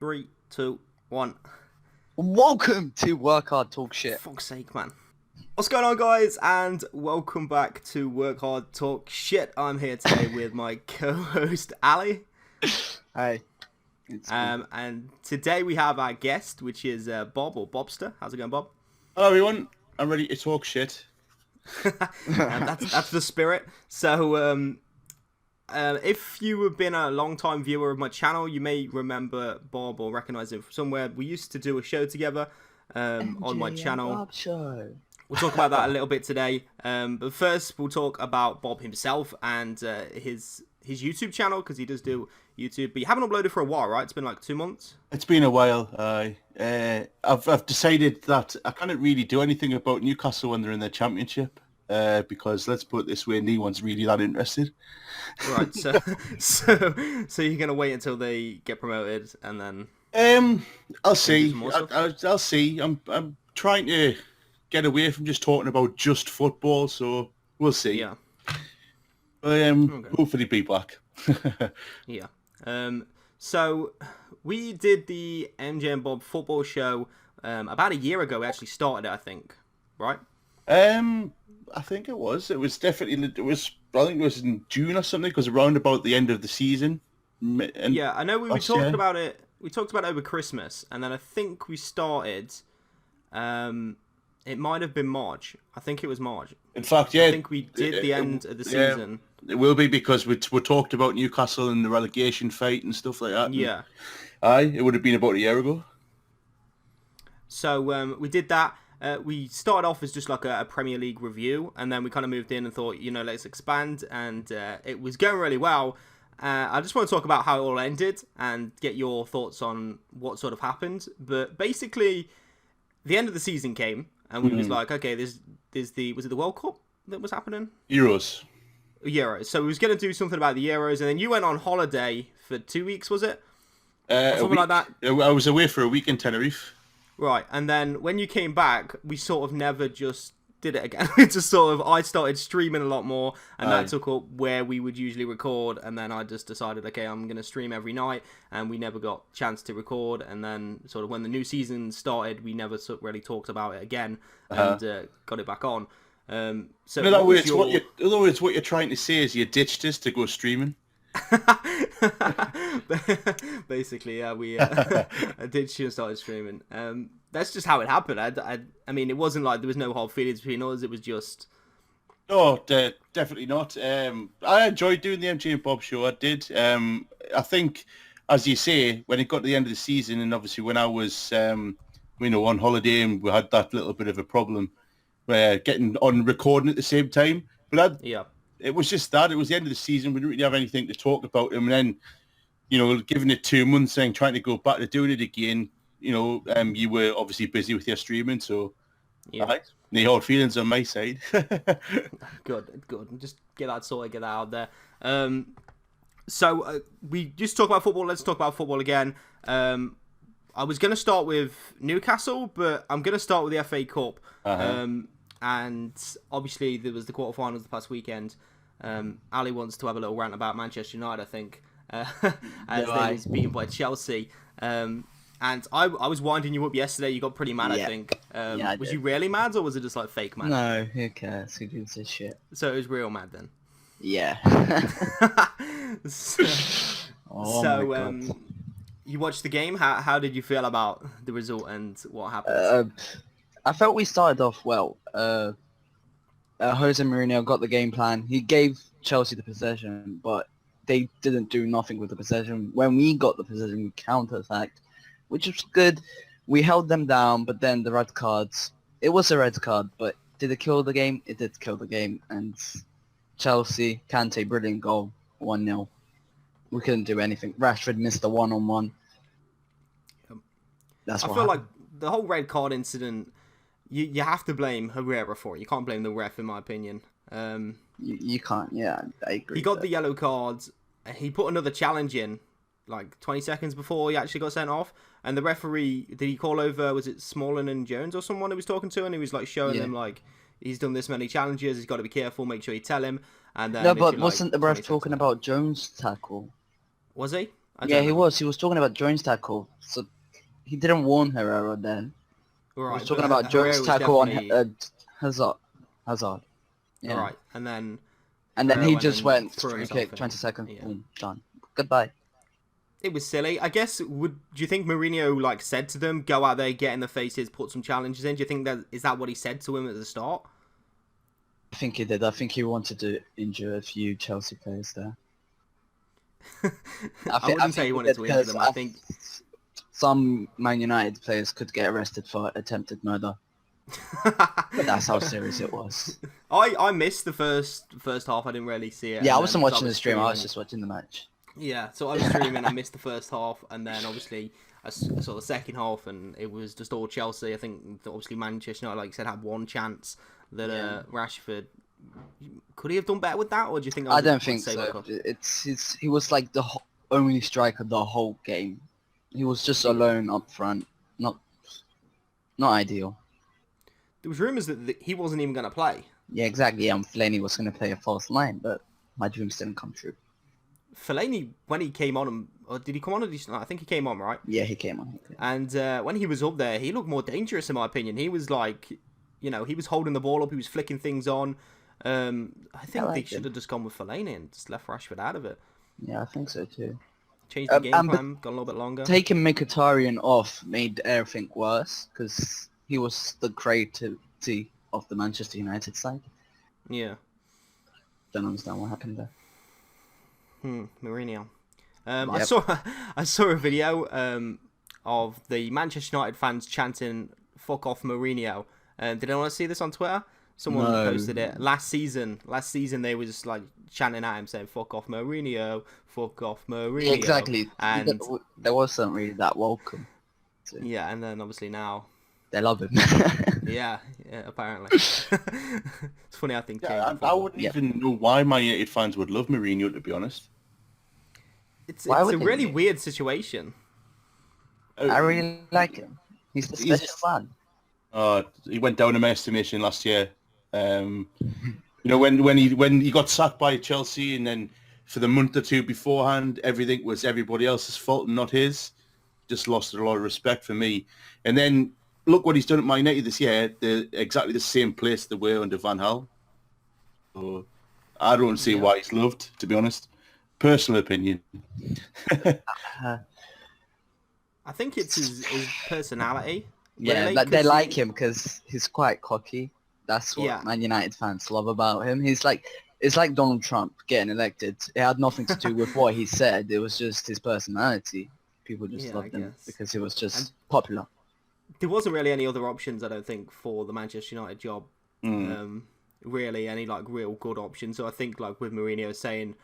Three, two, one. Welcome to Work Hard Talk Shit. Fuck's sake, man. What's going on, guys? And welcome back to Work Hard Talk Shit. I'm here today with my co-host Ali. Hey. And today we have our guest, which is Bob or Bobstaa. How's it going, Bob? Hello, everyone. I'm ready to talk shit. That's the spirit. So, if you have been a long-time viewer of my channel, you may remember Bob or recognize him from somewhere. We used to do a show together on my channel. Bob Show. We'll talk about that a little bit today. But first, we'll talk about Bob himself and his YouTube channel, because he does do YouTube. But you haven't uploaded for a while, right? It's been like 2 months. It's been a while. I've decided that I can't really do anything about Newcastle when they're in their championship. Because let's put it this way, no one's really that interested. Right. So you're gonna wait until they get promoted and then. I'll see. I'll see. I'm trying to get away from just talking about just football, so we'll see. Yeah. Okay. Hopefully be back. Yeah. So we did the MJ and Bob football show about a year ago. We actually started it, I think. Right? I think it was. It was definitely. I think it was in June or something, because around about the end of the season. And yeah, I know we talked about it. We talked about it over Christmas, and then I think we started. It might have been March. I think it was March. In fact, yeah. I think we did the end of the season. It will be, because we talked about Newcastle and the relegation fight and stuff like that. Yeah. It would have been about a year ago. So we did that. We started off as just like a Premier League review, and then we kind of moved in and thought, let's expand, and it was going really well. I just want to talk about how it all ended and get your thoughts on what sort of happened. But basically, the end of the season came, and we was like, okay, was it the World Cup that was happening? Euros. So we was going to do something about the Euros, and then you went on holiday for 2 weeks, was it? Something like that? I was away for a week in Tenerife. Right, and then when you came back, we sort of never just did it again. It just I started streaming a lot more, and that took up where we would usually record, and then I just decided, okay, I'm going to stream every night, and we never got a chance to record, and then sort of when the new season started, we never really talked about it again, and got it back on. So in other words, what you're trying to say is you ditched us to go streaming. Basically, yeah, we did and started streaming. That's just how it happened. I mean, it wasn't like there was no hard feelings between us. It was just. No, definitely not. I enjoyed doing the MJ and Bob show. I did. I think, as you say, when it got to the end of the season, and obviously when I was, on holiday, and we had that little bit of a problem where getting on recording at the same time. But yeah. It was just that. It was the end of the season. We didn't really have anything to talk about. And then, giving it 2 months and trying to go back to doing it again, you were obviously busy with your streaming. So, no hard feelings on my side. Good. Just get that sorted, get that out there. So we just talk about football. Let's talk about football again. I was going to start with Newcastle, but I'm going to start with the FA Cup. And obviously there was the quarterfinals the past weekend. Ali wants to have a little rant about Manchester United, I think, as they was beaten by Chelsea. And I was winding you up yesterday. You got pretty mad, I think. Was you really mad, or was it just like fake mad? No, who cares? Who gives a shit? So it was real mad then? Yeah. You watched the game. How did you feel about the result and what happened? I felt we started off well. Jose Mourinho got the game plan. He gave Chelsea the possession, but they didn't do nothing with the possession. When we got the possession, we counter-attacked, which was good. We held them down, but then the red cards. It was a red card, but did it kill the game? It did kill the game. And Chelsea, Kante, brilliant goal, 1-0. We couldn't do anything. Rashford missed the one-on-one. That's what I feel happened. like the whole red card incident, you have to blame Herrera for it. You can't blame the ref, in my opinion. You can't. Yeah, I agree. He got the yellow cards. He put another challenge in, like 20 seconds before he actually got sent off. And the referee, did he call over? Was it Smalling and Jones or someone he was talking to? And he was like showing them like he's done this many challenges. He's got to be careful. Make sure you tell him. And then no, but wasn't the ref talking about Jones' tackle? Was he? Yeah, he was. He was talking about Jones' tackle. So he didn't warn Herrera then. Right, He was talking about Jones' tackle on Hazard. Hazard. Yeah. Right, and then then he just went threw free himself kick, in. 20 seconds, Yeah. boom, done. Goodbye. It was silly. I guess. Do you think Mourinho like said to them, "Go out there, get in the faces, put some challenges in"? Do you think that what he said to him at the start? I think he did. I think he wanted to injure a few Chelsea players there. I wouldn't say he wanted to injure them. I think some Man United players could get arrested for attempted murder. That's how serious it was. I missed the first half. I didn't really see it. Yeah, I wasn't watching the stream. I was just watching the match. Yeah, so I was streaming. I missed the first half, and then obviously I saw the second half, and it was just all Chelsea. I think that obviously Manchester United, like you said, had one chance that Rashford. Could he have done better with that, or do you think? I don't think so. He was like the only striker the whole game. He was just alone up front. Not ideal. There was rumours that he wasn't even going to play. Yeah, exactly. Fellaini was going to play a false line, but my dreams didn't come true. Fellaini, when he came on, or did he come on? I think he came on, right? Yeah, he came on. And when he was up there, he looked more dangerous, in my opinion. He was like, he was holding the ball up, he was flicking things on. I think they should have just gone with Fellaini and just left Rashford out of it. Yeah, I think so too. Changed the game plan, got a little bit longer. Taking Mkhitaryan off made everything worse because he was the creativity of the Manchester United side. Yeah. Don't understand what happened there. Mourinho. Yep. I saw a video of the Manchester United fans chanting "fuck off Mourinho." Did anyone see this on Twitter? Someone posted it last season. They were just like chanting at him, saying "fuck off Mourinho, fuck off Mourinho." Yeah, exactly. And there wasn't really that welcome. Yeah, and then obviously now they love him. yeah, apparently. It's funny how things change. I wouldn't even know why Man United fans would love Mourinho, to be honest. It's a really weird situation. I really like him. He's the special man. He went down in my estimation last year. When he got sacked by Chelsea, and then for the month or two beforehand, everything was everybody else's fault and not his. Just lost a lot of respect for me. And then look what he's done at Man United this year. They're exactly the same place they were under Van Gaal. So I don't see why he's loved, to be honest. Personal opinion. I think it's his personality. Yeah, really, they like him because he's quite cocky. That's what Man United fans love about him. It's like Donald Trump getting elected. It had nothing to do with what he said. It was just his personality. People just loved him because he was just popular. There wasn't really any other options, I don't think, for the Manchester United job. Really, any like real good options. So I think like with Mourinho saying,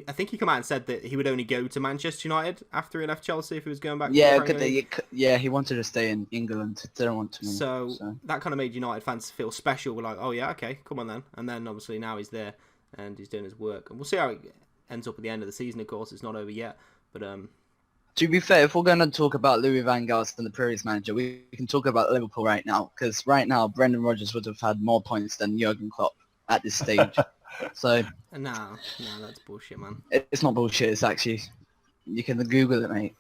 I think he came out and said that he would only go to Manchester United after he left Chelsea if he was going back. He wanted to stay in England. Didn't want to move. So that kind of made United fans feel special. We're like, oh yeah, okay, come on then. And then obviously now he's there and he's doing his work. And we'll see how it ends up at the end of the season. Of course, it's not over yet. But to be fair, if we're going to talk about Louis van Gaal and the previous manager, we can talk about Liverpool right now. Because right now, Brendan Rodgers would have had more points than Jurgen Klopp at this stage. So no, that's bullshit, man. It's not bullshit. It's actually, you can Google it, mate.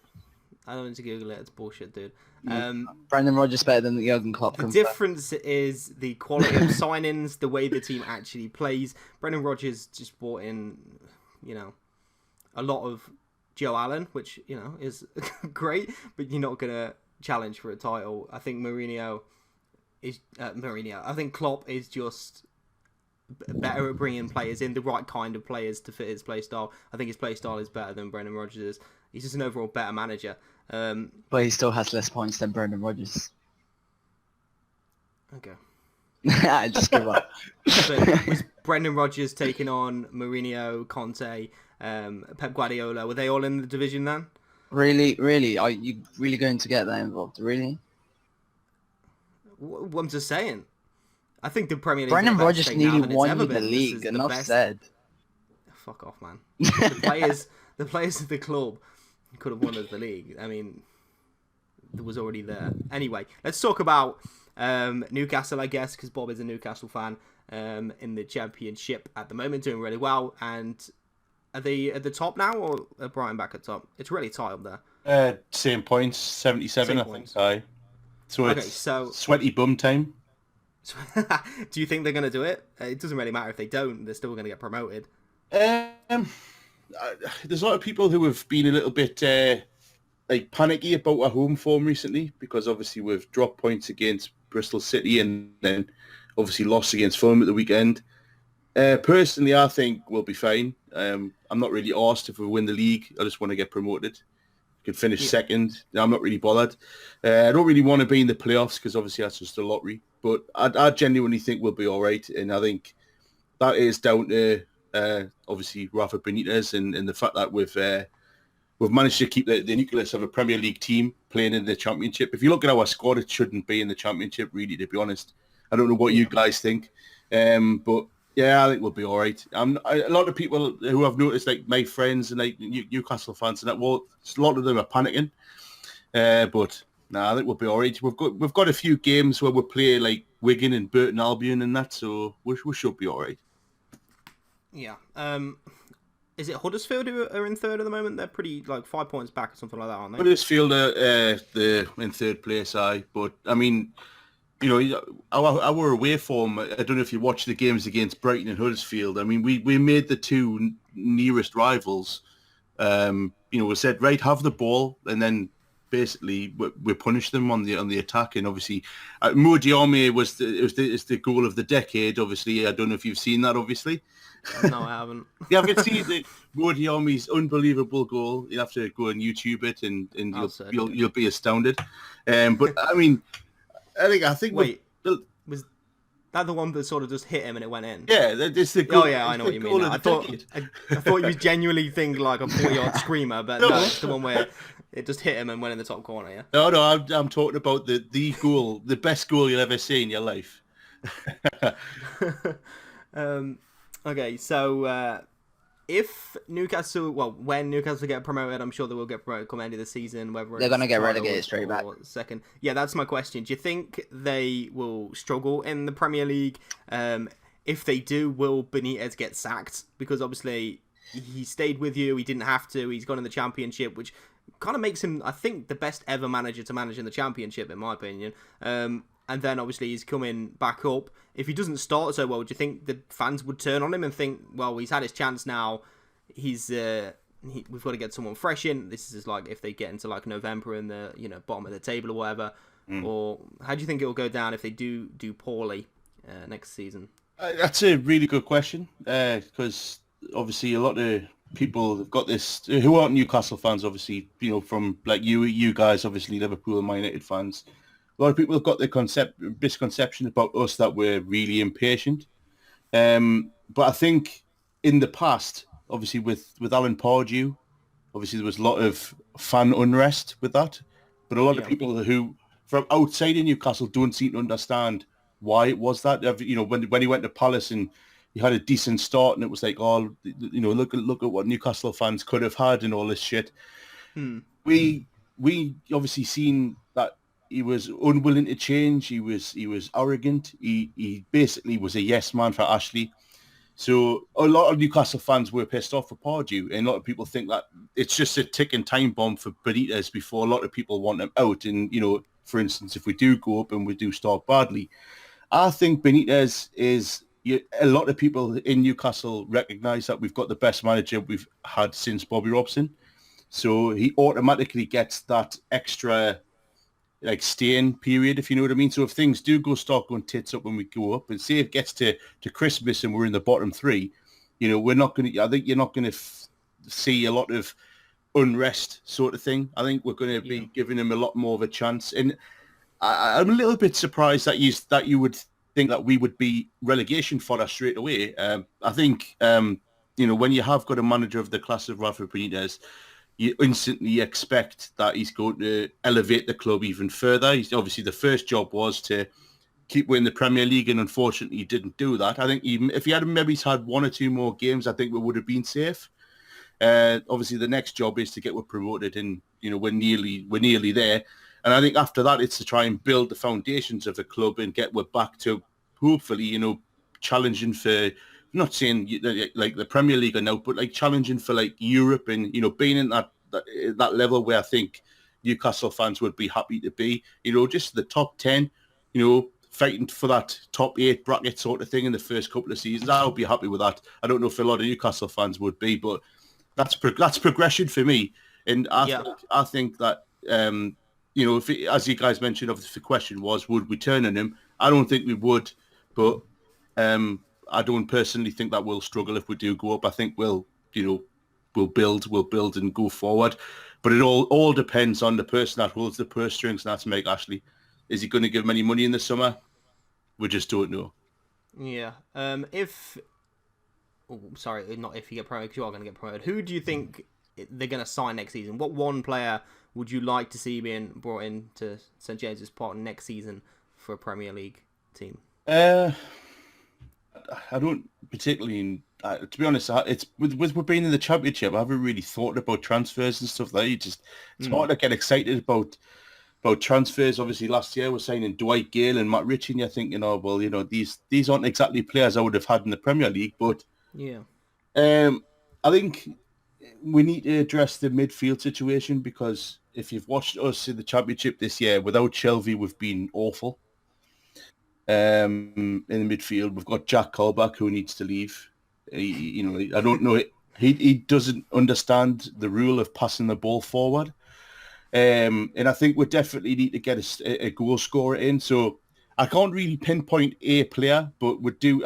I don't need to Google it. It's bullshit, dude. Brendan Rodgers better than Jurgen Klopp. The difference is the quality of signings, the way the team actually plays. Brendan Rodgers just brought in, a lot of Joe Allen, which is great, but you're not gonna challenge for a title. I think Mourinho is I think Klopp is just better at bringing players in, the right kind of players to fit his play style. I think his play style is better than Brendan Rodgers is. He's just an overall better manager. But he still has less points than Brendan Rodgers. Okay. I just give up. But was Brendan Rodgers taking on Mourinho, Conte, Pep Guardiola? Were they all in the division then? Really? Are you really going to get that involved? Really? I'm just saying. I think the Premier League. Brendan Rodgers nearly won the league. Enough said. Fuck off, man. The players of the club could have won us the league. I mean, it was already there. Anyway, let's talk about Newcastle, I guess, because Bob is a Newcastle fan. In the Championship at the moment, doing really well, and Are they at the top now, or are Brighton back at top? It's really tight up there. Same points, 77, Same I points. think. Aye. So Okay, it's so sweaty bum time. do you think they're going to do it? It doesn't really matter if they don't; they're still going to get promoted. There's a lot of people who have been a little bit like panicky about our home form recently because obviously we've dropped points against Bristol City and then obviously lost against Fulham at the weekend. Personally, I think we'll be fine. I'm not really arsed if we win the league. I just want to get promoted. Could finish second. I'm not really bothered. I don't really want to be in the playoffs because obviously that's just a lottery. But I genuinely think we'll be all right. And I think that is down to obviously Rafa Benitez and the fact that we've managed to keep the nucleus of a Premier League team playing in the Championship. If you look at our squad, it shouldn't be in the Championship, really, to be honest. I don't know what you guys think. But yeah, I think we'll be all right. A lot of people who I've noticed, like my friends and like Newcastle fans, and that, well, a lot of them are panicking. But I think we'll be all right. We've got a few games where we play like Wigan and Burton Albion and that, so we should be all right. Yeah. Is it Huddersfield who are in third at the moment? They're pretty like 5 points back or something like that, aren't they? Huddersfield are in third place, but I mean, you know, our away form, I don't know if you watch the games against Brighton and Huddersfield. I mean, we made the two nearest rivals. We said, right, have the ball, and then basically we punished them on the attack. And obviously, Mo Diame was the goal of the decade. Obviously, I don't know if you've seen that. Obviously, no, I haven't. You haven't seen Mo Diame's unbelievable goal. You have to go and YouTube it, and you'll be astounded. But I mean. I think. Wait, was that the one that sort of just hit him and it went in? Yeah, it's the goal. Oh yeah, I know what you mean. I thought you was genuinely thinking like a 40-yard screamer, but no, it's the one where it just hit him and went in the top corner. Yeah. No, I'm talking about the goal, the best goal you'll ever see in your life. Okay, so if Newcastle, when Newcastle get promoted, I'm sure they will get promoted come end of the season. Whether they're going to get relegated straight back. Second, yeah, that's my question. Do you think they will struggle in the Premier League? If they do, will Benitez get sacked? Because obviously he stayed with you. He didn't have to. He's gone in the Championship, which kind of makes him, I think, the best ever manager to manage in the Championship, in my opinion. And then obviously he's coming back up. If he doesn't start so well, do you think the fans would turn on him and think, well, he's had his chance now. We've got to get someone fresh in. This is like if they get into like November in the bottom of the table or whatever. Or how do you think it will go down if they do poorly next season? That's a really good question because obviously a lot of people have got this who aren't Newcastle fans. Obviously, from like you guys, obviously Liverpool and Man United fans. A lot of people have got the misconception about us that we're really impatient. But I think in the past, obviously with Alan Pardew, obviously there was a lot of fan unrest with that. But a lot of people who from outside of Newcastle don't seem to understand why it was that. When he went to Palace and he had a decent start and it was like, look at what Newcastle fans could have had and all this shit. We obviously seen that he was unwilling to change. He was arrogant. He basically was a yes man for Ashley. So a lot of Newcastle fans were pissed off for Pardew, and a lot of people think that it's just a ticking time bomb for Benitez before a lot of people want him out. And for instance, if we do go up and we do start badly, I think Benitez is. A lot of people in Newcastle recognise that we've got the best manager we've had since Bobby Robson. So he automatically gets that extra like staying period, if you know what I mean. So if things do start going tits up when we go up, and say it gets to Christmas and we're in the bottom three, we're not going to. I think you're not going to see a lot of unrest sort of thing. I think we're going to be giving him a lot more of a chance. And I'm a little bit surprised that you would think that we would be relegation fodder straight away. I think when you have got a manager of the class of Rafa Benitez, you instantly expect that he's going to elevate the club even further. He's obviously the first job was to keep winning the Premier League, and unfortunately he didn't do that. I think even if he had maybe had one or two more games, I think we would have been safe. Obviously the next job is to get promoted, and we're nearly there. And I think after that it's to try and build the foundations of the club and get back to hopefully challenging for not saying like the Premier League or now, but like challenging for like Europe and being in that level where I think Newcastle fans would be happy to be. Just the top 10. Fighting for that top 8 bracket sort of thing in the first couple of seasons. I would be happy with that. I don't know if a lot of Newcastle fans would be, but that's progression for me. And I think that as you guys mentioned, obviously the question was, would we turn on him? I don't think we would, but I don't personally think that we'll struggle if we do go up. I think we'll build and go forward. But it all depends on the person that holds the purse strings, and that's Mike Ashley. Is he going to give him any money in the summer? We just don't know. Yeah. Not if you get promoted, because you are going to get promoted. Who do you think they're going to sign next season? What one player would you like to see being brought in to St James's Park next season for a Premier League team? I don't particularly. To be honest, it's with being in the Championship, I haven't really thought about transfers and stuff like that. It's hard to get excited about transfers. Obviously, last year we're signing Dwight Gale and Matt Ritchie, and you're thinking, these aren't exactly players I would have had in the Premier League. But yeah, I think we need to address the midfield situation, because if you've watched us in the Championship this year, without Shelby, we've been awful. In the midfield, we've got Jack Colback, who needs to leave. I don't know. He doesn't understand the rule of passing the ball forward. And I think we definitely need to get a goal scorer in. So I can't really pinpoint a player, but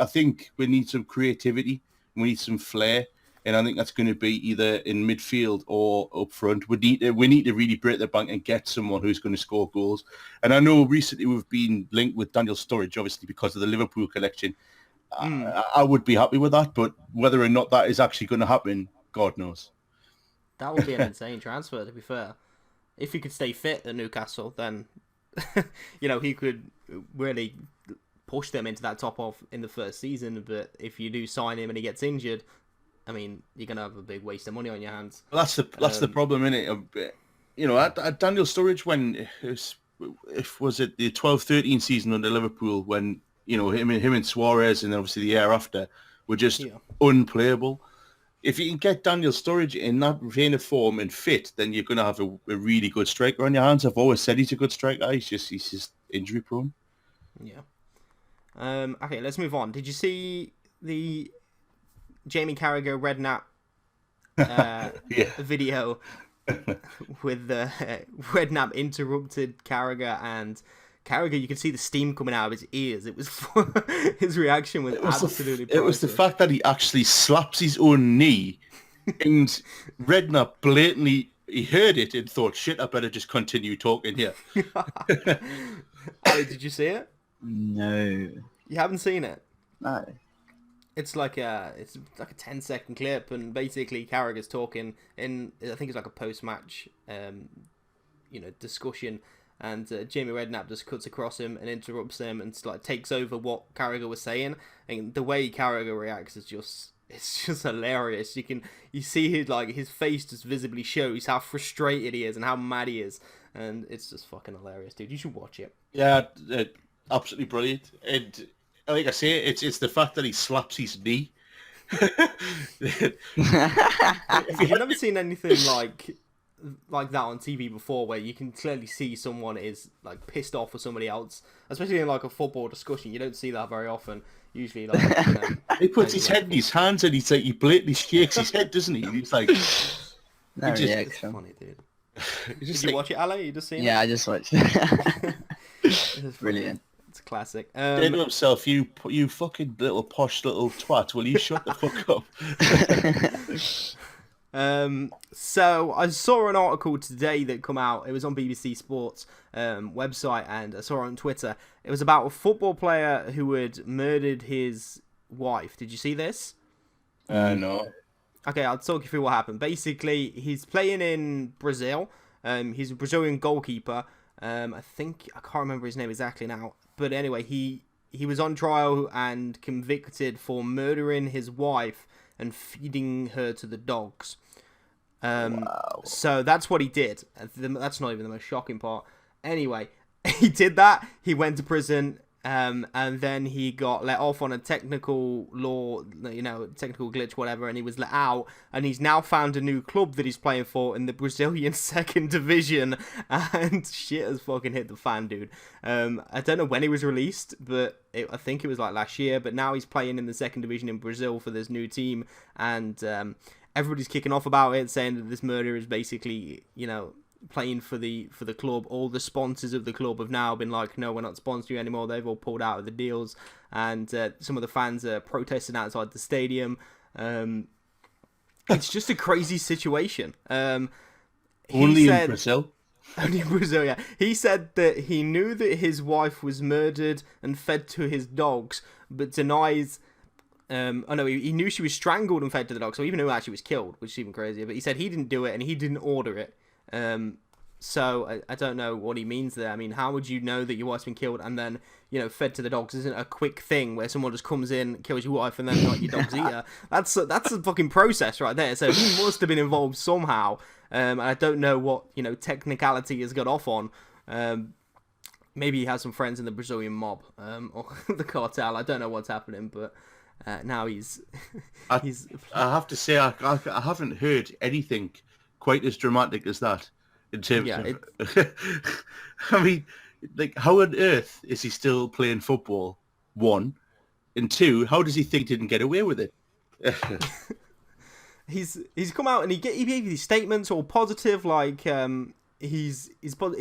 I think we need some creativity. We need some flair. And I think that's going to be either in midfield or up front. We need to really break the bank and get someone who's going to score goals. And I know recently we've been linked with Daniel Sturridge, obviously because of the Liverpool connection. I would be happy with that, but whether or not that is actually going to happen, God knows. That would be an insane transfer, to be fair. If he could stay fit at Newcastle, then he could really push them into that top off in the first season. But if you do sign him and he gets injured, I mean, you're gonna have a big waste of money on your hands. Well, that's the problem, isn't it? At Daniel Sturridge, when was it the 12-13 season under Liverpool, when him and Suarez, and obviously the year after, were just unplayable. If you can get Daniel Sturridge in that vein of form and fit, then you're going to have a really good striker on your hands. I've always said he's a good striker. He's just injury prone. Yeah. Okay, let's move on. Did you see the Jamie Carragher Redknapp video with the Redknapp interrupted Carragher, and Carragher, you could see the steam coming out of his ears. It was his reaction was absolutely priceless. It was the fact that he actually slaps his own knee, and Redknapp blatantly, he heard it and thought, shit, I better just continue talking here. Ali, did you see it? No. You haven't seen it? No. It's like a 10-second clip, and basically Carragher's talking in, I think it's like a post-match, discussion, and Jamie Redknapp just cuts across him and interrupts him and takes over what Carragher was saying, and the way Carragher reacts is just hilarious. You see his face just visibly shows how frustrated he is and how mad he is, and it's just fucking hilarious, dude. You should watch it. Yeah, absolutely brilliant. And like I say, it's the fact that he slaps his knee. You've never seen anything like that on TV before, where you can clearly see someone is pissed off with somebody else, especially in a football discussion. You don't see that very often. Usually, he puts his head in his hands and he blatantly shakes his head, doesn't he? He's like, it's funny, dude. Did you watch it, Ale? You just seen it? Yeah, I just watched it. It's brilliant. It's a classic. Saying to himself, you fucking little posh little twat, will you shut the fuck up? So I saw an article today that come out. It was on BBC Sports website, and I saw it on Twitter. It was about a football player who had murdered his wife. Did you see this? No. Okay, I'll talk you through what happened. Basically, he's playing in Brazil. He's a Brazilian goalkeeper. I can't remember his name exactly now. But anyway, he was on trial and convicted for murdering his wife and feeding her to the dogs. Wow. So that's what he did. That's not even the most shocking part. Anyway, he did that. He went to prison. and then he got let off on a technical technical glitch, whatever, and he was let out, and he's now found a new club that he's playing for in the Brazilian second division, and shit has fucking hit the fan, dude. I don't know when he was released, but I think it was like last year, but now he's playing in the second division in Brazil for this new team, and everybody's kicking off about it, saying that this murderer is basically, playing for the club. All the sponsors of the club have now been like, no, we're not sponsoring you anymore. They've all pulled out of the deals, and some of the fans are protesting outside the stadium. It's just a crazy situation. Only in Brazil. Only in Brazil, yeah. He said that he knew that his wife was murdered and fed to his dogs, but denies. He knew she was strangled and fed to the dogs, so he even knew how she was killed, which is even crazier. But he said he didn't do it and he didn't order it. So I don't know what he means there. I mean, how would you know that your wife's been killed and then, fed to the dogs? Isn't a quick thing where someone just comes in, kills your wife, and then your dogs eat her? That's a fucking process right there. So he must have been involved somehow. And I don't know what, technicality has got off on. Maybe he has some friends in the Brazilian mob, or the cartel. I don't know what's happening, but now he's. I have to say, I haven't heard anything quite as dramatic as that in terms of... I mean, like, how on earth is he still playing football? One. And two, how does he think he didn't get away with it? He's come out and he gave these statements all positive, like he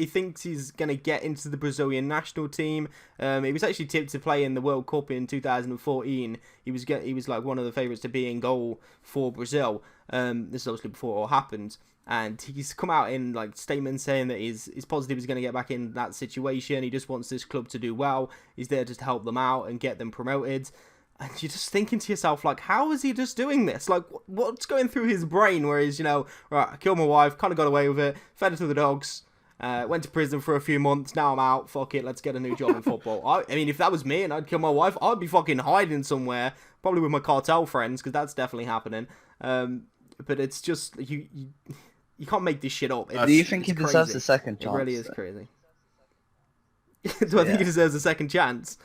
thinks he's gonna get into the Brazilian national team. He was actually tipped to play in the World Cup in 2014. He was like one of the favourites to be in goal for Brazil. This is obviously before it all happened, and he's come out in like statements saying that he's positive he's gonna get back in that situation. He just wants this club to do well. He's there just to help them out and get them promoted. And you're just thinking to yourself, like, how is he just doing this? Like, what's going through his brain where he's, right, I killed my wife, kind of got away with it, fed it to the dogs, went to prison for a few months, now I'm out, fuck it, let's get a new job in football. I mean, if that was me and I'd kill my wife, I'd be fucking hiding somewhere, probably with my cartel friends, because that's definitely happening. But it's just, you can't make this shit up. Do you think he deserves a second chance? It really is crazy. Do I think he deserves a second chance?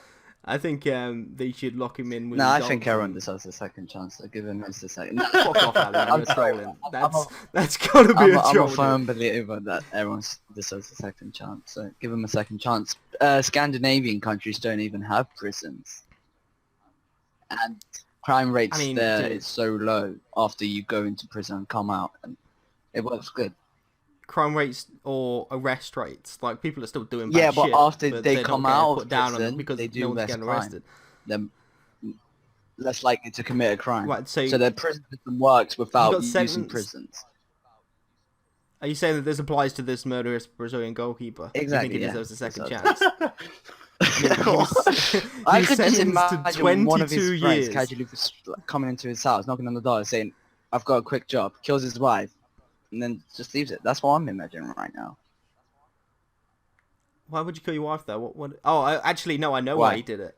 I think they should lock him in with... No, I think everyone deserves a second chance. So give him a second. Fuck off, Alan. You're trolling. That's gotta be a troll. I'm a firm believer that everyone deserves a second chance. So give him a second chance. Scandinavian countries don't even have prisons. And crime rates is so low after you go into prison and come out. And it works good. Crime rates or arrest rates, like people are still doing bad but shit, after they come out of prison, because they do no one's less getting crime. arrested. They're less likely to commit a crime. Right, so their prison system works without using prisons. Are you saying that this applies to this murderous Brazilian goalkeeper? Exactly. You think he deserves a second chance? I could just imagine 22 one of his years. friends casually coming into his house, knocking on the door, saying, "I've got a quick job," kills his wife, and then just leaves it. That's what I'm imagining right now. Why would you kill your wife though? What? Oh, actually, no. I know why he did it.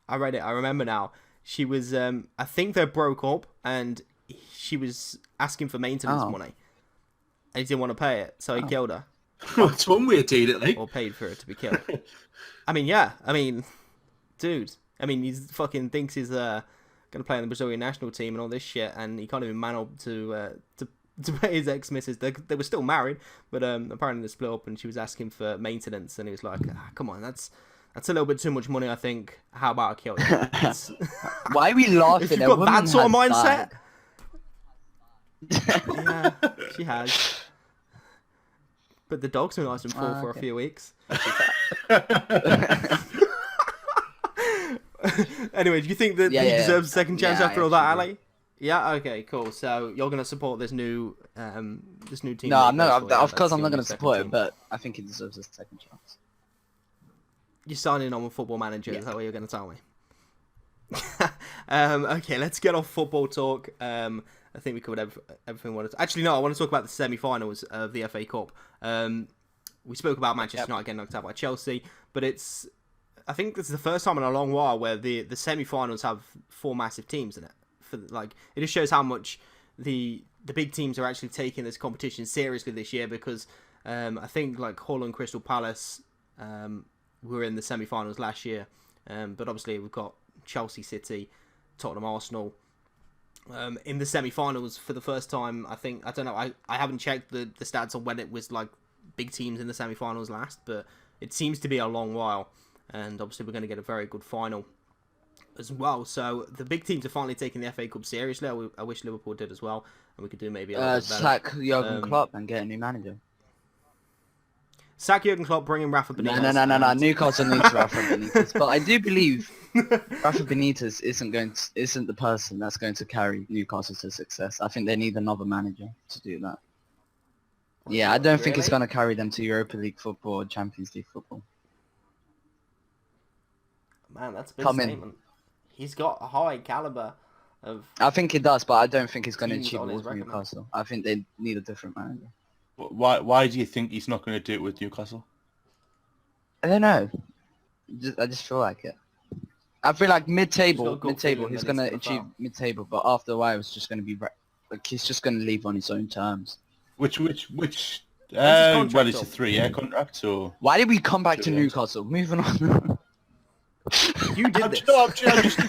I read it. I remember now. She was. I think they broke up, and she was asking for maintenance money, and he didn't want to pay it, so he killed her. That's one way to eat it, like. Or paid for her to be killed. I mean, yeah. I mean, dude. I mean, he fucking thinks he's gonna play in the Brazilian national team and all this shit, and he can't even man up to pay his ex-missus. They were still married, but apparently they split up, and she was asking for maintenance, and he was like, come on, that's a little bit too much money, I think. How about I kill you? Why are we laughing? If you've got that sort of mindset... Yeah, she has. But the dog's been nice and full for a few weeks. Anyway, do you think that he deserves a second chance after all that, Ali? Yeah. Okay. Cool. So you're gonna support this new team? No, of course I'm not gonna support it, but I think he deserves a second chance. You're signing on with Football Manager. Is that what you're gonna tell me? Okay. Let's get off football talk. I think we covered everything we wanted to... Actually, no, I want to talk about the semi-finals of the FA Cup. We spoke about Manchester United getting knocked out by Chelsea, but I think this is the first time in a long while where the semi-finals have 4 massive teams in it. It just shows how much the big teams are actually taking this competition seriously this year, because I think like Hull and Crystal Palace were in the semi-finals last year. But obviously we've got Chelsea, City, Tottenham, Arsenal in the semi-finals for the first time. I don't know. I haven't checked the stats on when it was like big teams in the semi-finals last, but it seems to be a long while. And obviously we're going to get a very good final as well. So the big teams are finally taking the FA Cup seriously. I wish Liverpool did as well, and we could do maybe a little bit better. Sack Jurgen Klopp and get a new manager. Sack Jurgen Klopp, bring in Rafa Benitez. No. Newcastle needs Rafa Benitez, but I do believe Rafa Benitez isn't the person that's going to carry Newcastle to success. I think they need another manager to do that. Yeah, I don't think it's going to carry them to Europa League football or Champions League football. Man, that's a big statement. He's got a high caliber of... I think he does, but I don't think he's going to achieve it with Newcastle. I think they need a different manager. Why do you think he's not going to do it with Newcastle? I don't know. I just feel like it. I feel like mid-table, he's going to achieve mid-table, but after a while, it's just going to be like he's just going to leave on his own terms. Which well, it's a 3-year contract, so... Why did we come back to Newcastle? Moving on. You did this. I'm just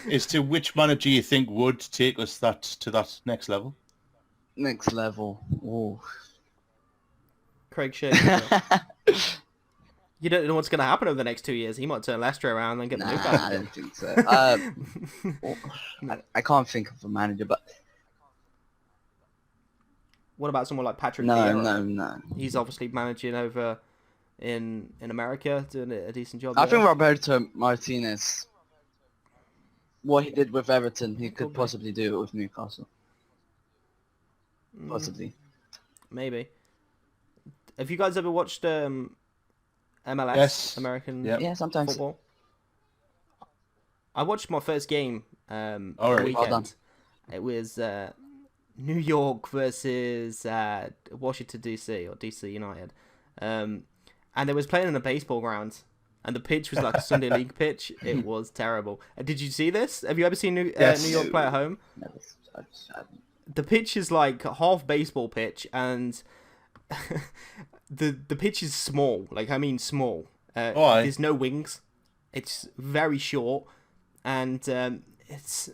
as to which manager you think would take us to that next level? Next level. Ooh. Craig Shea. You don't know what's going to happen over the next 2 years. He might turn Leicester around and get the Newcastle. I don't think so. I can't think of a manager, but... What about someone like Patrick Vieira? No. He's obviously managing over in America, doing a decent job. I think Roberto Martinez, what he did with Everton, he could possibly do it with Newcastle. Possibly. Maybe. Have you guys ever watched MLS, yes. American Yeah, sometimes. football? I watched my first game All right. the weekend. Well done. It was New York versus Washington DC or DC United, and they was playing in a baseball ground, and the pitch was like a Sunday League pitch. It was terrible. Did you see this? Have you ever seen New York play at home? Never. The pitch is like half baseball pitch, and the pitch is small. Like, I mean small. There's no wings. It's very short, and it's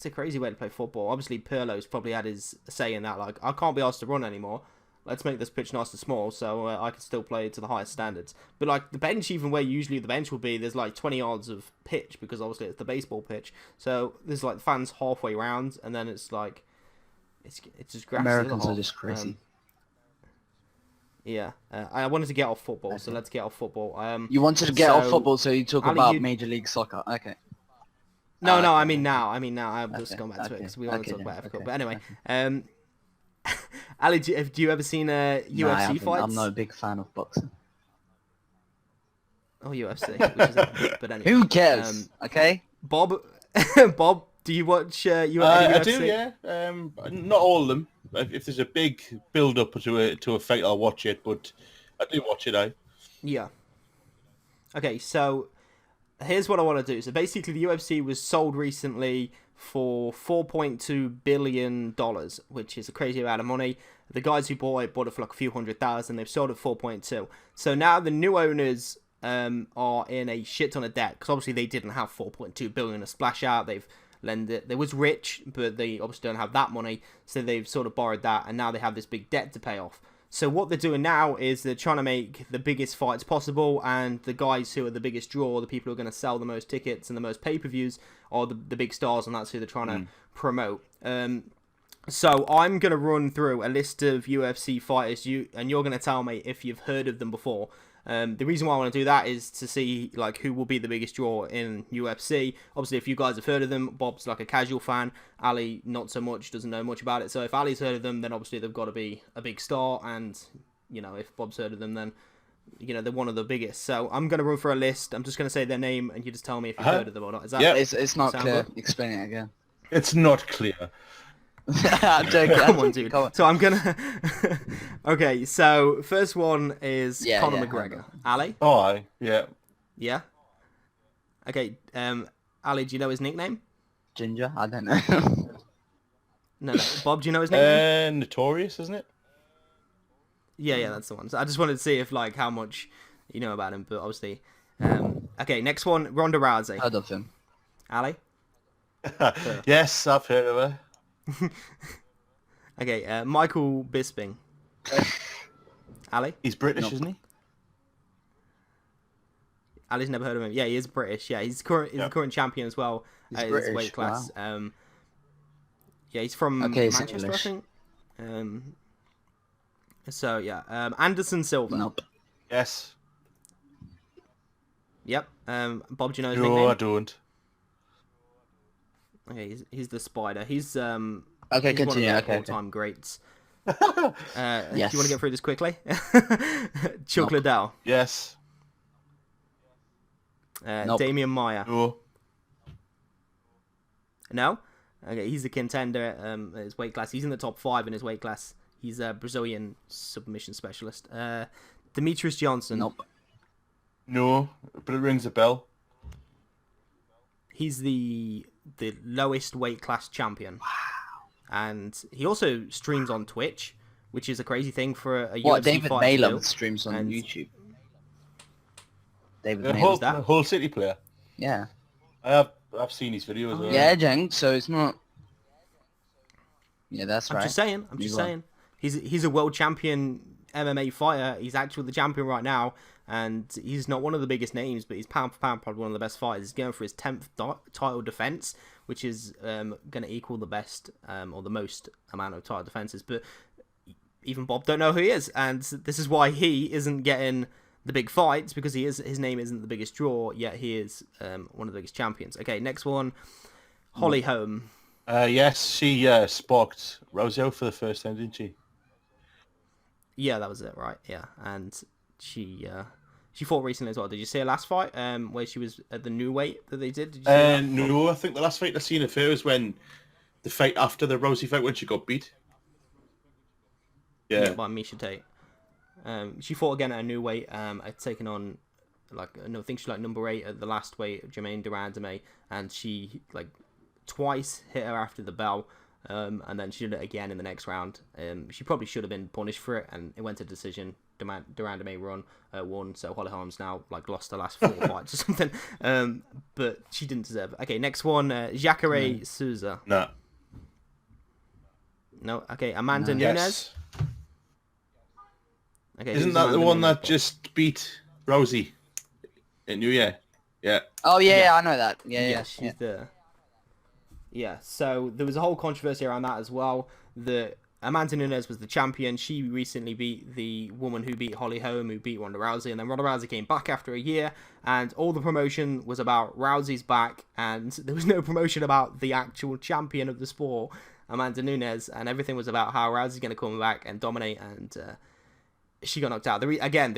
a crazy way to play football. Obviously, Pirlo's probably had his say in that. Like, I can't be asked to run anymore. Let's make this pitch nice and small so I can still play to the highest standards. But, like, the bench, even where usually the bench will be, there's, like, 20 yards of pitch because, obviously, it's the baseball pitch. So, there's, like, fans halfway round, and then it's, like, it's just grass. Americans are just crazy. Yeah. I wanted to get off football, so let's get off football. You wanted to get off football, so you talk about Major League Soccer. Okay. No, I mean now. I've just gone back to it because we want to talk about FA Cup. But anyway, Ali, do you ever seen UFC fights? I'm not a big fan of boxing. Oh, UFC. Which is but anyway, who cares? Okay. Bob, do you watch UFC? I do, yeah. Not all of them. If there's a big build-up to a fight, I'll watch it. But I do watch it, Yeah. Okay, so here's what I want to do. So basically, the UFC was sold recently for $4.2 billion, which is a crazy amount of money. The guys who bought it for like a few $100,000. They've sold it 4.2. So now the new owners are in a shit ton of debt because obviously they didn't have 4.2 billion to splash out. They've lent it. They was rich, but they obviously don't have that money, so they've sort of borrowed that, and now they have this big debt to pay off. So what they're doing now is they're trying to make the biggest fights possible, and the guys who are the biggest draw, the people who are going to sell the most tickets and the most pay-per-views, are the big stars, and that's who they're trying to promote. So I'm going to run through a list of UFC fighters, and you're going to tell me if you've heard of them before. The reason why I want to do that is to see like who will be the biggest draw in UFC. Obviously, if you guys have heard of them, Bob's like a casual fan. Ali, not so much, doesn't know much about it. So if Ali's heard of them, then obviously they've got to be a big star. And, you know, if Bob's heard of them, then, you know, they're one of the biggest. So I'm going to run for a list. I'm just going to say their name, and you just tell me if you've heard of them or not. Is that it's not clear. Good? Explain it again. It's not clear. I'm joking. Come on, dude. Come on. So I'm gonna. Okay, so first one is Conor McGregor. Ali. Oh, yeah. Yeah. Okay. Ali, do you know his nickname? Ginger. I don't know. No. Bob, do you know his nickname? Notorious, isn't it? Yeah, that's the one. So I just wanted to see if like how much you know about him, but obviously Okay, next one, Ronda Rousey. Heard of him. Ali? Yes, I've heard of her. Okay, Michael Bisping. Ali? He's British, Nope. isn't he? Ali's never heard of him. Yeah, he is British. Yeah, he's the current champion as well. He's His British, weight class. wow. Yeah, he's from Okay, it's Manchester, English. I think. So yeah, Anderson Silva. Nope. Yes. Yep. Bob, do you know his No, nickname? I don't. Okay, he's the Spider. He's Okay, he's continue. one of the Okay. all-time greats. Yes. Do you want to get through this quickly? Chuck Nope. Liddell. Yes. Nope. Damian Maya. No. No? Okay, he's a contender at his weight class. He's in the top 5 in his weight class. He's a Brazilian submission specialist. Demetrius Johnson. Nope. No, but it rings a bell. He's the lowest weight class champion. Wow. And he also streams on Twitch, which is a crazy thing for a What? UFC David fighter to do. Malum streams on And- YouTube. David The Malum. that? Hull City player. Yeah. I've seen his videos. Oh, Yeah, Jenk. So it's not. Yeah, that's I'm right. just saying. I'm just Move on. saying. He's a world champion MMA fighter. He's actually the champion right now, and he's not one of the biggest names, but he's pound for pound probably one of the best fighters. He's going for his 10th title defense, which is going to equal the best or the most amount of title defenses. But even Bob don't know who he is, and this is why he isn't getting the big fights, because his name isn't the biggest draw, yet he is one of the biggest champions. Okay, next one, Holly Holm. Yes, she sparked Rousey out for the first time, didn't she? Yeah, that was it, right? Yeah, and she fought recently as well. Did you see her last fight? Where she was at the new weight that they did? Did you see that? No, I think the last fight I seen of her was when the fight after the Rousey fight when she got beat. Yeah, Yeah. by Misha Tate. She fought again at a new weight. I'd taken on I think she's like number 8 at the last weight of Jermaine Durandame, and she twice hit her after the bell. And then she did it again in the next round. She probably should have been punished for it, and it went to decision. Durandame won, so Holly Holmes now lost the last 4 fights or something. But she didn't deserve it. Okay, next one, Jacare Souza. No. No, okay, Amanda No. Nunes. Yes. Okay, Isn't who's that the Amanda one Nunes? that just beat Rousey in New Year? Yeah. Oh yeah, Yeah. yeah, I know that. Yeah, yeah. She's the. Yeah, so there was a whole controversy around that as well. Amanda Nunes was the champion. She recently beat the woman who beat Holly Holm, who beat Ronda Rousey, and then Ronda Rousey came back after a year, and all the promotion was about Rousey's back, and there was no promotion about the actual champion of the sport, Amanda Nunes, and everything was about how Rousey's going to come back and dominate, and she got knocked out. The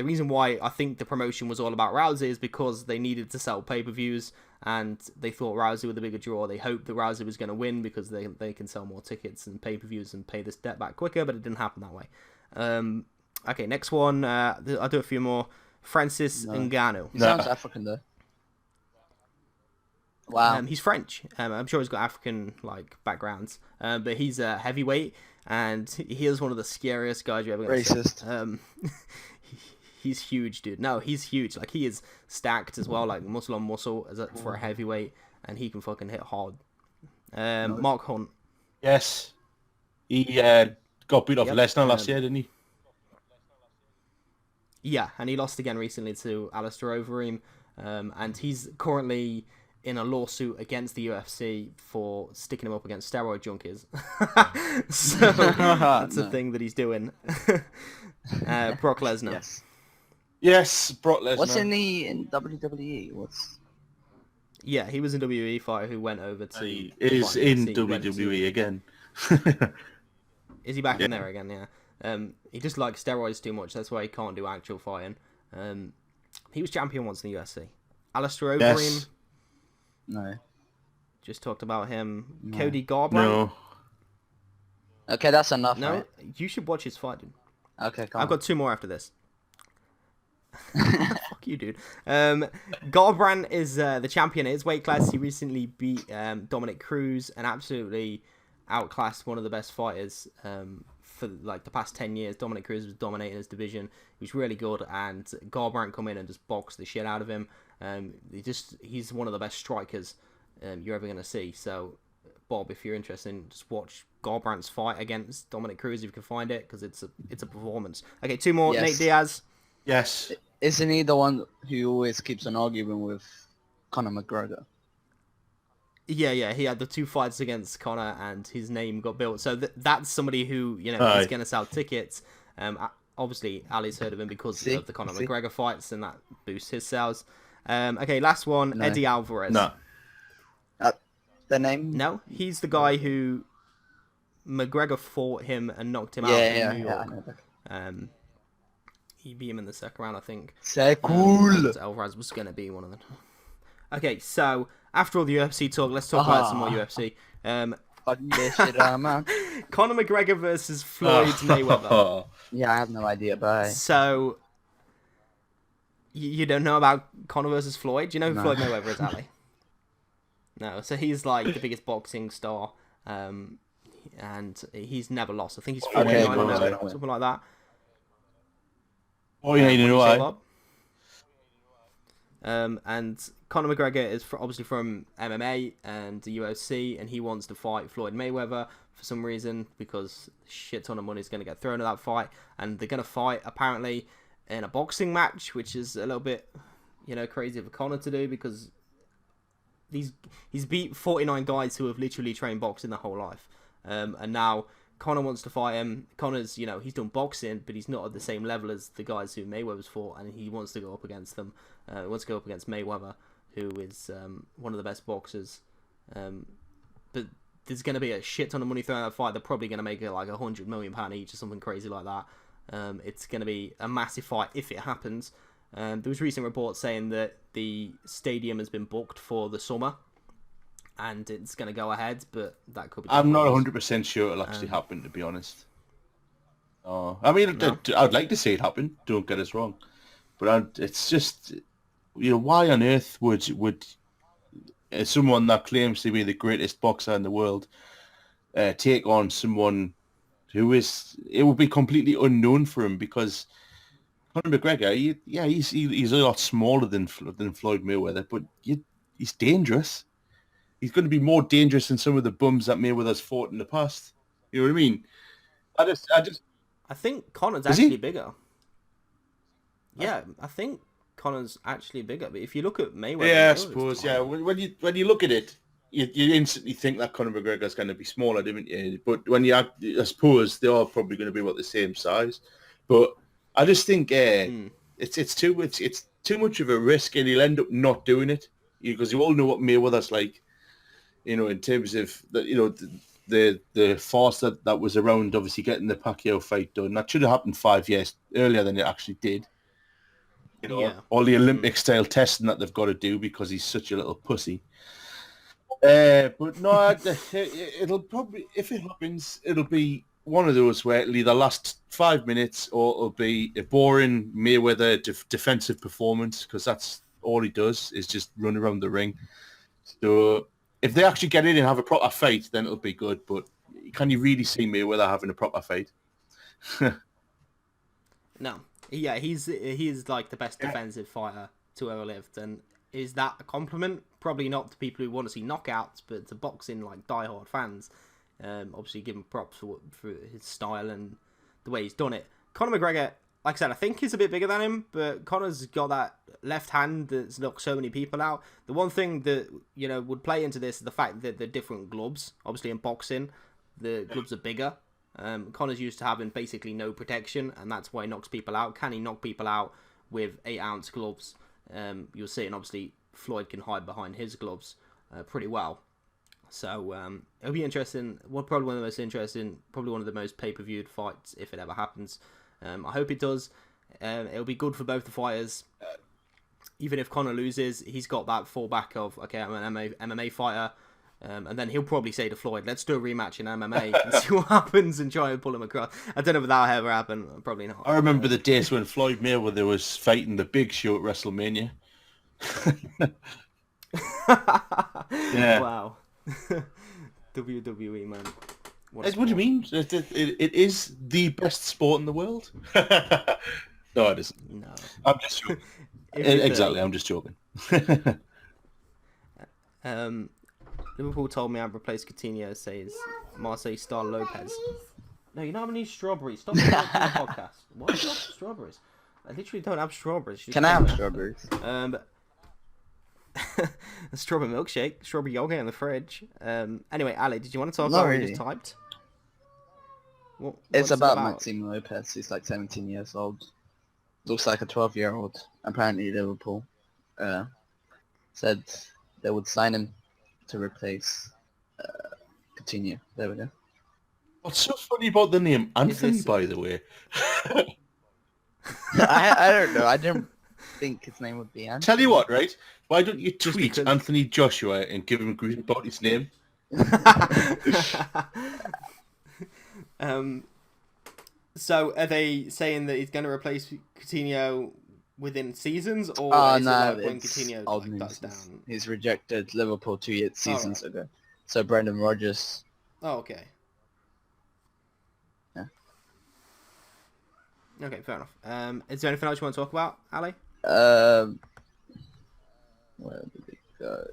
reason why I think the promotion was all about Rousey is because they needed to sell pay-per-views, and they thought Rousey was the bigger draw. They hoped that Rousey was going to win because they can sell more tickets and pay-per-views and pay this debt back quicker, but it didn't happen that way. Okay, next one. I'll do a few more. Francis Ngannou. He sounds African though. Wow. He's French. I'm sure he's got African backgrounds, but he's a heavyweight, and he is one of the scariest guys you're ever going to see. Racist. He's huge, dude. No, he's huge. He is stacked as well, muscle on muscle for a heavyweight, and he can fucking hit hard. Mark Hunt. Yes. He got beat off Yep. Lesnar last year, didn't he? Yeah, and he lost again recently to Alistair Overeem, and he's currently in a lawsuit against the UFC for sticking him up against steroid junkies. So that's a thing that he's doing. Brock Lesnar. Yes. Yes, Brock Lesnar. What's in WWE? Yeah, he was a WWE fighter who went over to. He is fight in UFC, went to- WWE again. Is he back in there again? Yeah. He just likes steroids too much. That's why he can't do actual fighting. He was champion once in the UFC. Alistair Overeem. Yes. No. Just talked about him. No. Cody Garbrandt. No. Okay, that's enough. No, Right? you should watch his fight, dude. Okay, come I've got 2 more after this. Fuck you, dude. Garbrandt is the champion at his weight class. He recently beat Dominic Cruz and absolutely outclassed one of the best fighters for like the past 10 years, Dominic Cruz was dominating his division. He was really good, and Garbrandt come in and just boxed the shit out of him. He's one of the best strikers you're ever going to see. So, Bob, if you're interested, just watch Garbrandt's fight against Dominic Cruz if you can find it, because it's a performance. Okay, 2 more. Yes. Nate Diaz. Yes. Isn't he the one who always keeps on arguing with Conor McGregor? Yeah, he had the 2 fights against Conor, and his name got built. So that's somebody who, is going to sell tickets. Obviously, Ali's heard of him because of the Conor McGregor fights, and that boosts his sales. Okay, last one, no. Eddie Alvarez. No. The name? No, he's the guy who McGregor fought him and knocked him out in New York. He beat him in the second round, I think. Cool. Alvarez was going to be one of them. Okay, so after all the UFC talk, let's talk about some more UFC. Conor McGregor versus Floyd Mayweather. Yeah, I have no idea, but... So, you don't know about Conor versus Floyd? Do you know who Floyd Mayweather is, Ali? No, so he's like the biggest boxing star, and he's never lost. I think he's 49-0, something like that. Oh, yeah, you know why? And Conor McGregor is obviously from MMA and the UFC, and he wants to fight Floyd Mayweather for some reason, because a shit ton of money is going to get thrown at that fight, and they're going to fight apparently in a boxing match, which is a little bit, crazy for Conor to do, because he's beat 49 guys who have literally trained boxing their whole life, and now Conor wants to fight him. Conor's, he's done boxing, but he's not at the same level as the guys who Mayweather's fought, and he wants to go up against them. He wants to go up against Mayweather, who is one of the best boxers. But there's going to be a shit ton of money thrown at that fight. They're probably going to make it like £100 million each or something crazy like that. It's going to be a massive fight if it happens. There was recent reports saying that the stadium has been booked for the summer, and it's going to go ahead, but that could be... I'm not 100% sure it'll actually happen, to be honest. I mean, no. I'd like to see it happen, don't get us wrong. But it's just, why on earth would someone that claims to be the greatest boxer in the world take on someone who is... It would be completely unknown for him, because Conor McGregor, he's a lot smaller than Floyd Mayweather, but he's dangerous. He's going to be more dangerous than some of the bums that Mayweather's fought in the past. You know what I mean? I think Conor's actually bigger. Yeah, I think Conor's actually bigger. But if you look at Mayweather... Yeah, I suppose, yeah. When you look at it, you instantly think that Conor McGregor's going to be smaller, don't you? But when I suppose they are probably going to be about the same size. But I just think it's too much of a risk, and he'll end up not doing it, because you all know what Mayweather's like. In terms of the force that was around, obviously getting the Pacquiao fight done. That should have happened 5 years earlier than it actually did. All the Olympic style testing that they've got to do, because he's such a little pussy. But no, it'll probably, if it happens, it'll be one of those where it'll either last 5 minutes or it'll be a boring Mayweather defensive performance, because that's all he does is just run around the ring. So if they actually get in and have a proper fight, then it'll be good. But can you really see Mayweather having a proper fight? No. Yeah, he is like the best defensive fighter to ever lived. And is that a compliment? Probably not to people who want to see knockouts, but to boxing like diehard fans, obviously give him props for his style and the way he's done it. Conor McGregor, like I said, I think he's a bit bigger than him, but Conor's got that left hand that's knocked so many people out. The one thing that, would play into this is the fact that they're different gloves. Obviously, in boxing, the gloves are bigger. Conor's used to having basically no protection, and that's why he knocks people out. Can he knock people out with 8-ounce gloves? You'll see, and obviously, Floyd can hide behind his gloves pretty well. So, it'll be interesting. Probably one of the most interesting, probably one of the most pay-per-viewed fights if it ever happens. I hope it does. It'll be good for both the fighters. Even if Conor loses, he's got that fallback of, okay, I'm an MMA fighter. And then he'll probably say to Floyd, let's do a rematch in MMA and see what happens and try and pull him across. I don't know if that'll ever happen. Probably not. I remember the days when Floyd Mayweather was fighting the Big Show at WrestleMania. Yeah. Wow. WWE, man. What do you mean? It is the best sport in the world. No, it isn't. No. I'm just joking. Exactly, I'm just joking. Liverpool told me I'd replace Coutinho, says Marseille star Lopez. No, you're not having any strawberries. Stop interrupting the podcast. Why do you have strawberries? I literally don't have strawberries. Can I have strawberries? A strawberry milkshake, strawberry yogurt in the fridge. Anyway, Ali, did you want to talk Not about what really. you just typed? It's about Maxime Lopez. He's like 17 years old. Looks like a 12-year-old. Apparently Liverpool said they would sign him to replace Coutinho. There we go. What's so funny about the name Anthony, by the way? I don't know. I didn't think his name would be Anthony. Tell you what, right? Why don't you tweet because- Anthony Joshua and give him a greeting about his name? So are they saying that he's going to replace Coutinho within seasons, or is No, it like when it's Coutinho old like, news. dies down? He's rejected Liverpool 2 seasons right. ago. So Brendan Rodgers. Oh, okay. Yeah. Okay, fair enough. Is there anything else you want to talk about, Ali? Where did it go?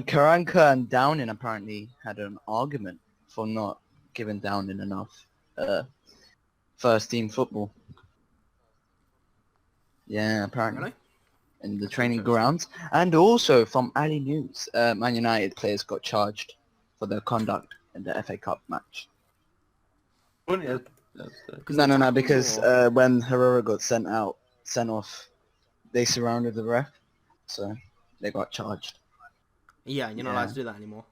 Karanka and Downing apparently had an argument for not giving Downing enough first team football. Yeah, apparently. Really? In the training grounds. And also from Ali News, Man United players got charged for their conduct in the FA Cup match. No, because when Herrera got sent off, they surrounded the ref, so they got charged. Yeah, you're not allowed to do that anymore.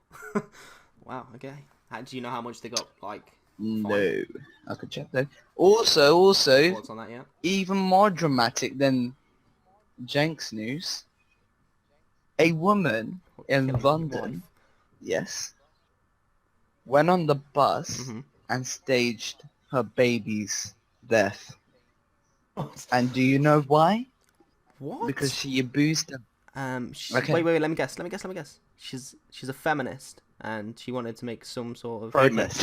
Wow, okay. Do you know how much they got, like, No, I could check though. Also, thoughts on that yet? even more dramatic than Jenk's news, a woman in Killing London, wife. yes, went on the bus Mhm. and staged her baby's death. And do you know why? What? Because she abused them. Okay. Wait, let me guess. She's a feminist, and she wanted to make some sort of Protest.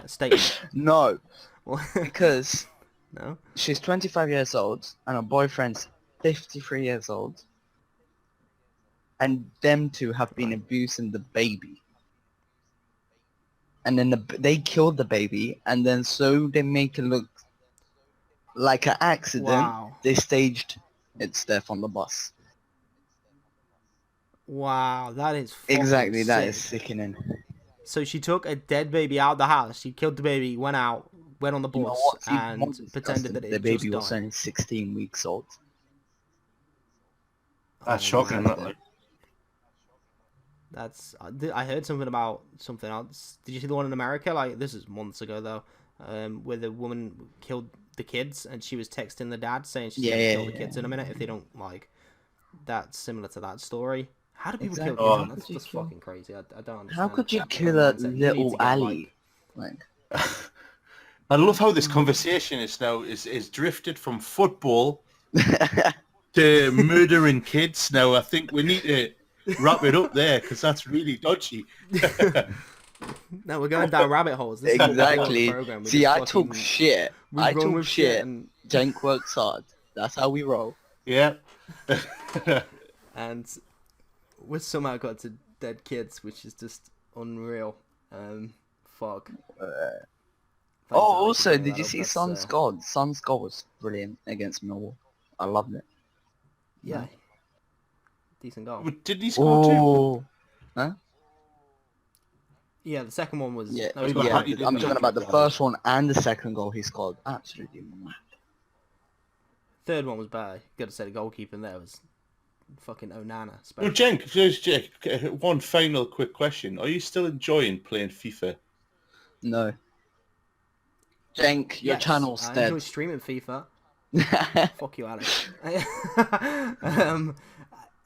statement. No, Well, because no? she's 25 years old and her boyfriend's 53 years old. And them two have been abusing the baby. And then they killed the baby, and then so they make it look like an accident. Wow. They staged its death on the bus. Wow, that is fucking Exactly, that is sick. sickening. So she took a dead baby out of the house. She killed the baby, went out, went on the You know bus, what's even and more disgusting? pretended that it the just baby was died. only 16 weeks old. That's Oh, shocking. wow. That, like. That's I heard something about something else. Did you see the one in America? Like, this is months ago though, where the woman killed the kids and she was texting the dad saying she's gonna kill the kids in a minute if they don't like. That's similar to that story. How do people Exactly. kill kids? How That's could you just kill- fucking crazy. I don't understand. How could you that kill a mindset. You need to little get, Ali? Like, I love how this conversation is now is drifted from football to murdering kids. Now I think we need to wrap it up there because that's really dodgy. No, we're going down rabbit holes. This is what we do on the exactly. program. We See, just I talk fucking- shit. we I run talk with shit. and Jenk works hard. That's how we roll. Yeah. and we somehow got to dead kids, which is just unreal. Fuck. Oh, also, did you see Son's goal? Son's goal was brilliant against Millwall. I loved it. Yeah. Decent goal. But didn't he score two? Oh, huh? Yeah, the second one was. Yeah, that was got yeah. happy, quite- didn't I'm he? talking about the first one and the second goal he scored. Absolutely mad. Third one was bad. Got to say the goalkeeper there was fucking Onana. No, Jenk, one final quick question. Are you still enjoying playing FIFA? No. Jenk, your Yes, channel's I dead. enjoy streaming FIFA. Fuck you, Alex.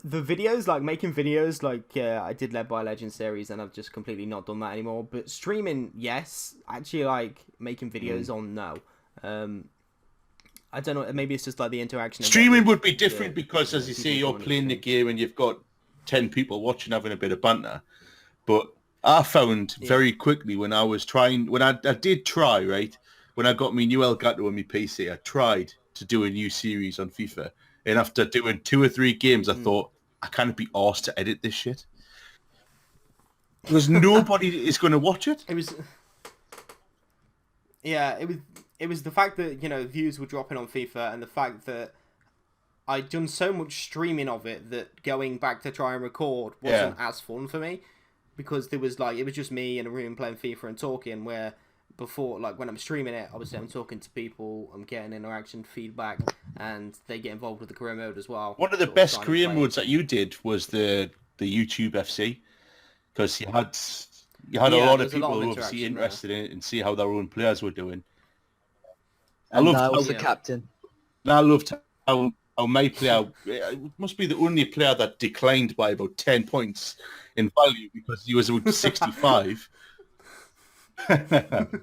The videos, like making videos, like I did Led by Legend series, and I've just completely not done that anymore. But streaming, yes. Actually, like making videos on, no. I don't know. Maybe it's just like the interaction. Streaming would be different because, as you people say, you're coming playing the in. game and you've got 10 people watching, having a bit of banter. But I found very quickly when I did try, right? When I got my new Elgato on my PC, I tried to do a new series on FIFA. And after doing 2 or 3 games, I thought, I can't be arsed to edit this shit. Because nobody is going to watch it. It was... Yeah, it was the fact that, you know, views were dropping on FIFA and the fact that I'd done so much streaming of it that going back to try and record wasn't as fun for me. Because there was like, it was just me in a room playing FIFA and talking, where before, like when I'm streaming it, obviously I'm talking to people, I'm getting interaction, feedback, and they get involved with the career mode as well. One of the best career modes that you did was the YouTube FC, because you had a lot of people who were obviously interested in it and see how their own players were doing. I was the captain. I loved how my player, it must be the only player that declined by about 10 points in value because he was about 65. But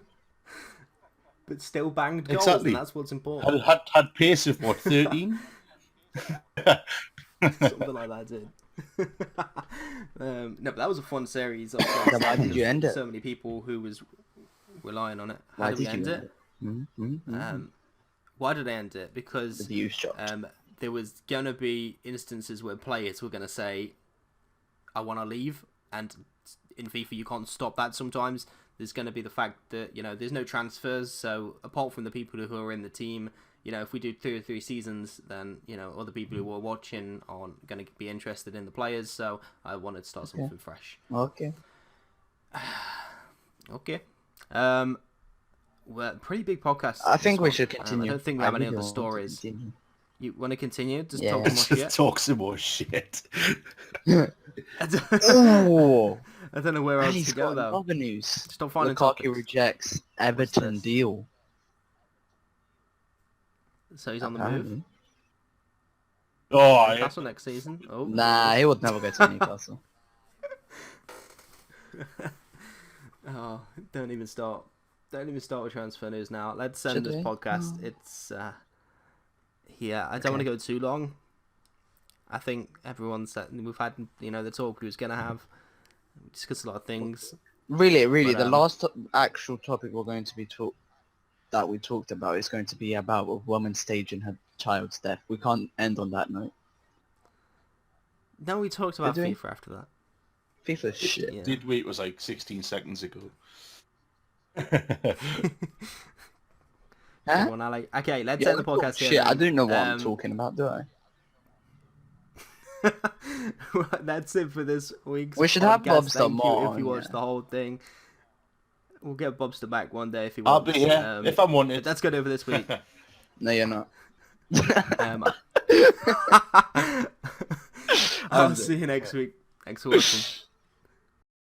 still banged goals, and that's what's important. Had pace of, what, 13? Something like that, dude. No, but that was a fun series. Why did you end it? So many people who was relying on it. Why did we end it? Why did I end it? Because the views dropped. There was going to be instances where players were going to say, I want to leave, and in FIFA you can't stop that sometimes. There's going to be the fact that, you know, there's no transfers, so apart from the people who are in the team, you know, if we do 2 or 3 seasons, then, you know, other people who are watching aren't going to be interested in the players, so I wanted to start something fresh. Okay. Okay. Well, pretty big podcast. I think we should continue. I don't think we have any other stories. You want to continue? Just talk some more shit? Talk some more shit. I don't know where else to go, though. Other news. Stop finding Lukaku rejects Everton deal. So he's on the move? Oh, Newcastle next season? Oh. Nah, he would never go to Newcastle. Oh, don't even start with transfer news now. Let's end this podcast. Oh. It's I don't want to go too long. I think everyone's we've had, you know, the talk we was gonna have. We discussed a lot of things. Really, the last actual topic we're going to be that we talked about is going to be about a woman staging her child's death. We can't end on that note. No, we talked about FIFA after that. FIFA shit. Yeah. Did we? It was like 16 seconds ago. Huh? Okay, let's end the podcast here. Shit, I don't know what I'm talking about, do I? Well, that's it for this week's We should podcast. have Bobstaa Thank more you if you on, watched the whole thing. We'll get Bobstaa back one day if he I'll wants. be here if I'm wanted. But that's good over this week. No, you're not. I'll see you next week. Thanks for watching.